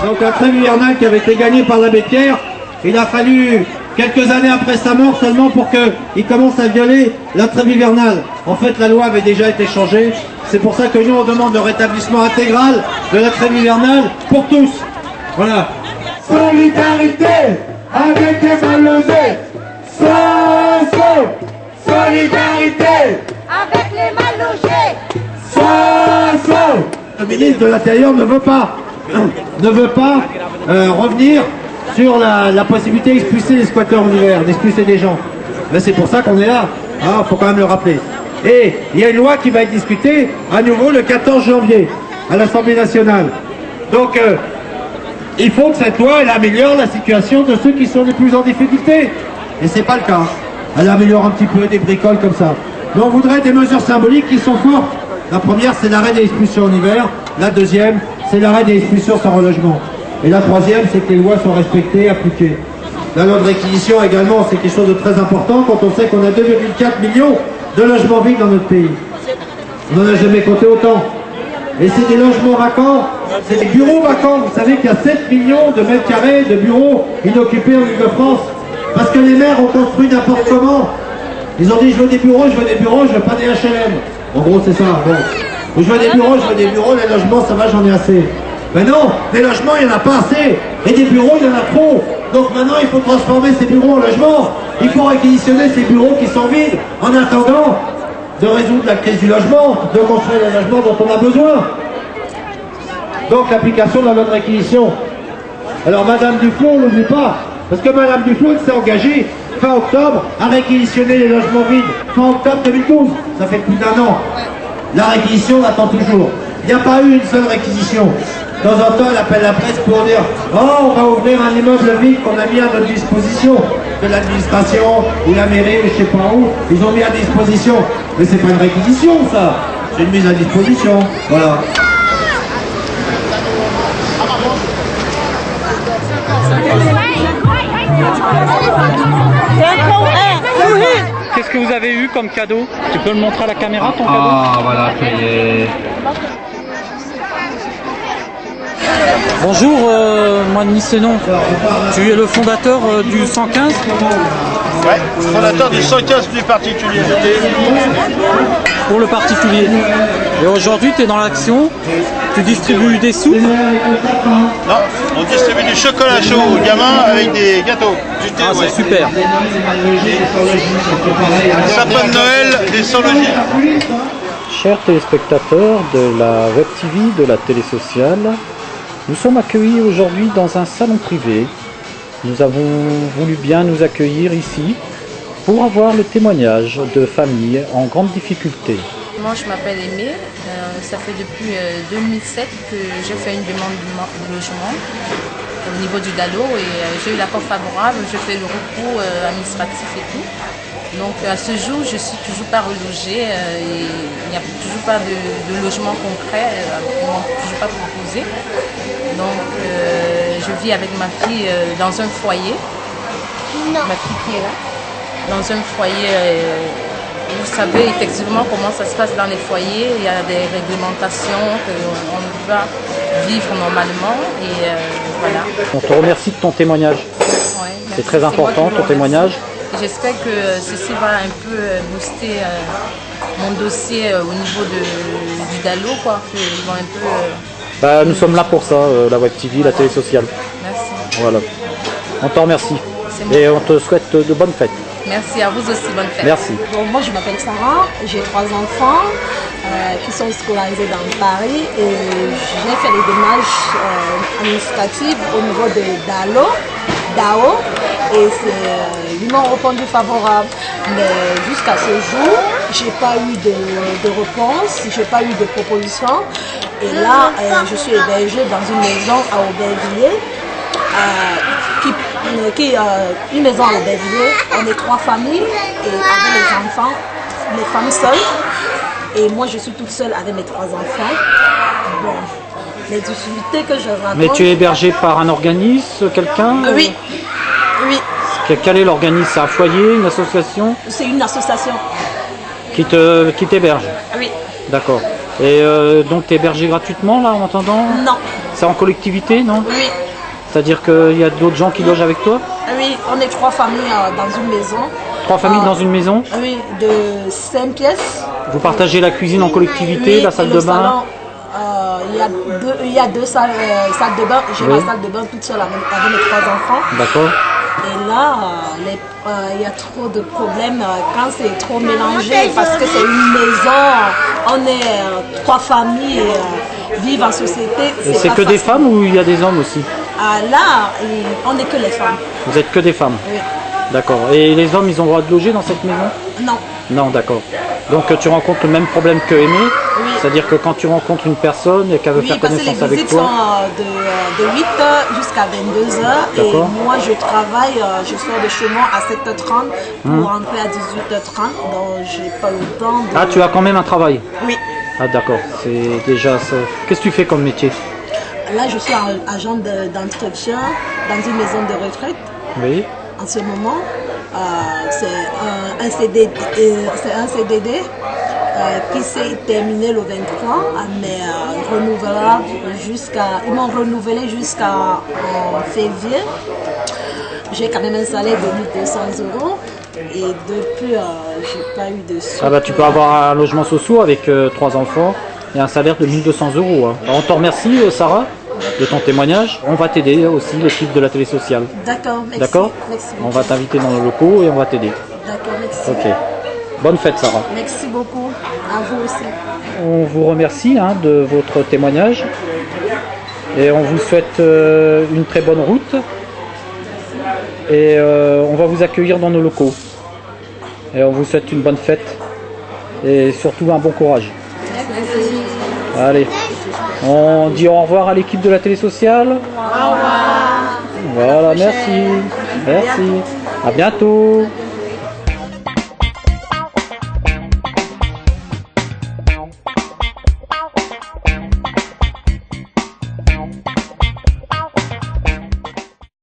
Donc la trêve hivernale qui avait été gagnée par l'abbé Pierre, il a fallu quelques années après sa mort seulement pour qu'il commence à violer la trêve hivernale. En fait, la loi avait déjà été changée. C'est pour ça que nous, on demande le rétablissement intégral de la trêve hivernale pour tous. Voilà. Solidarité avec les mal logés. Solidarité avec les mal logés. Le ministre de l'Intérieur ne veut pas revenir sur la possibilité d'expulser les squatteurs en hiver, d'expulser des gens. Mais c'est pour ça qu'on est là, faut quand même le rappeler. Et il y a une loi qui va être discutée à nouveau le 14 janvier à l'Assemblée nationale. Donc il faut que cette loi elle améliore la situation de ceux qui sont les plus en difficulté. Et c'est pas le cas. Elle améliore un petit peu des bricoles comme ça. Mais on voudrait des mesures symboliques qui sont fortes. La première, c'est l'arrêt des expulsions en hiver. La deuxième, c'est l'arrêt des expulsions sans relogement. Et la troisième, c'est que les lois soient respectées, appliquées. La loi de réquisition également, c'est quelque chose de très important quand on sait qu'on a 2,4 millions de logements vides dans notre pays. On n'en a jamais compté autant. Et c'est des logements vacants, c'est des bureaux vacants. Vous savez qu'il y a 7 millions de mètres carrés de bureaux inoccupés en Ile-de-France. Parce que les maires ont construit n'importe comment. Ils ont dit je veux des bureaux, je veux pas des HLM. En gros c'est ça. Bon. Je veux des bureaux, les logements ça va, j'en ai assez. Mais non, les logements il n'y en a pas assez. Et des bureaux il y en a trop. Donc maintenant il faut transformer ces bureaux en logements. Il faut réquisitionner ces bureaux qui sont vides en attendant de résoudre la crise du logement, de construire les logements dont on a besoin. Donc l'application de la loi de réquisition. Alors Madame Duflot, on n'oublie pas, parce que Madame Duflot s'est engagée fin octobre à réquisitionner les logements vides. Fin octobre 2012, ça fait plus d'1 an. La réquisition, on attend toujours. Il n'y a pas eu une seule réquisition. De temps en temps, elle appelle la presse pour dire « Oh, on va ouvrir un immeuble vide qu'on a mis à notre disposition. » De l'administration ou la mairie, ou je sais pas où, ils ont mis à disposition. Mais c'est pas une réquisition, ça. C'est une mise à disposition. Voilà. Qu'est-ce que vous avez eu comme cadeau? Tu peux le montrer à la caméra, ton cadeau? Ah, voilà, ça y est. Bonjour, moi Denis Sénon. Tu es le fondateur du 115? Ouais, fondateur du 115 du particulier. Pour le particulier. Et aujourd'hui, tu es dans l'action, tu distribues des sous? Non, on distribue du chocolat chaud aux gamins avec des gâteaux. Du thé, Ah, c'est super. Un sapin de Noël, des sans-logis. Chers téléspectateurs de la Web TV, de la télé sociale, nous sommes accueillis aujourd'hui dans un salon privé. Nous avons voulu bien nous accueillir ici pour avoir le témoignage de familles en grande difficulté. Moi je m'appelle Aimée, ça fait depuis 2007 que j'ai fait une demande de logement au niveau du DALO et j'ai eu l'accord favorable, je fais le recours administratif et tout. Donc à ce jour je suis toujours pas relogée et il n'y a toujours pas de logement concret, on m'a toujours pas proposé. Donc je vis avec ma fille dans un foyer, ma fille qui est là, dans un foyer. Vous savez effectivement comment ça se passe dans les foyers, il y a des réglementations qu'on doit vivre normalement et voilà. On te remercie de ton témoignage. Ouais, c'est très important ton témoignage. J'espère que ceci va un peu booster mon dossier au niveau du DALO, quoi. Ils vont un peu, Nous sommes là pour ça, la Web TV, la télé sociale. Merci. Voilà. On te remercie. Et on te souhaite de bonnes fêtes. Merci à vous aussi, bonne fête. Merci. Bon, moi je m'appelle Sarah, j'ai 3 enfants qui sont scolarisés dans Paris et j'ai fait les démarches administratives au niveau de DAO et ils m'ont répondu favorable. Mais jusqu'à ce jour, j'ai pas eu de réponse, j'ai pas eu de proposition. Et là, je suis hébergée dans une maison à Aubervilliers. Une maison à Aubervilliers, on est 3 familles et avec les enfants, les femmes seules et moi je suis toute seule avec mes 3 enfants. Bon, les difficultés que je rencontre. Mais tu es hébergé par un organisme, quelqu'un? Oui, oui. Quel est l'organisme? C'est un foyer, une association? C'est une association. Qui t'héberge? Oui. D'accord. Et donc tu es hébergé gratuitement là en attendant? Non, C'est en collectivité, non? Oui. C'est-à-dire qu'il y a d'autres gens qui logent avec toi? Oui, on est 3 familles dans une maison. 3 familles dans une maison? Oui, de 5 pièces. Vous partagez la cuisine en collectivité, Oui, la salle et de le bain? salon, il y a deux salles de bain. J'ai Oui. ma salle de bain toute seule avec mes 3 enfants. D'accord. Et là, il y a trop de problèmes quand c'est trop mélangé parce que c'est une maison, on est 3 familles vivent en société. Et c'est pas que des facile. femmes ou il y a des hommes aussi? Là, on n'est que les femmes. Vous êtes que des femmes? Oui. D'accord. Et les hommes, ils ont le droit de loger dans cette maison? Non. Non, d'accord. Donc tu rencontres le même problème que Aimé? Oui. C'est-à-dire que quand tu rencontres une personne et qu'elle veut Oui, faire parce que les connaissance avec visites toi? sont de 8h jusqu'à 22h et D'accord. moi je travaille, je sors de chez moi à 7h30 pour rentrer à 18h30, donc j'ai pas le temps de... Ah, tu as quand même un travail? Oui, Ah d'accord, c'est déjà ça. Qu'est-ce que tu fais comme métier? là je suis agent d'entretien dans une maison de retraite Oui. en ce moment. C'est un CDD qui s'est terminé le 23, mais renouvelable ils m'ont renouvelé jusqu'à février. J'ai quand même un salaire de 1200 € et depuis j'ai pas eu de sous. Ah bah tu peux avoir un logement social avec 3 enfants et un salaire de 1200 €. Hein. Alors, on te remercie Sarah de ton témoignage. On va t'aider aussi, l'équipe de la télé sociale. D'accord, merci. D'accord? Merci On beaucoup. va t'inviter dans nos locaux et on va t'aider. D'accord, merci. Ok. Bonne fête Sarah. Merci beaucoup. À vous aussi. On vous remercie de votre témoignage et on vous souhaite une très bonne route et on va vous accueillir dans nos locaux et on vous souhaite une bonne fête et surtout un bon courage. Allez, on dit au revoir à l'équipe de la télé sociale. Au revoir. Voilà, merci. Merci. À bientôt.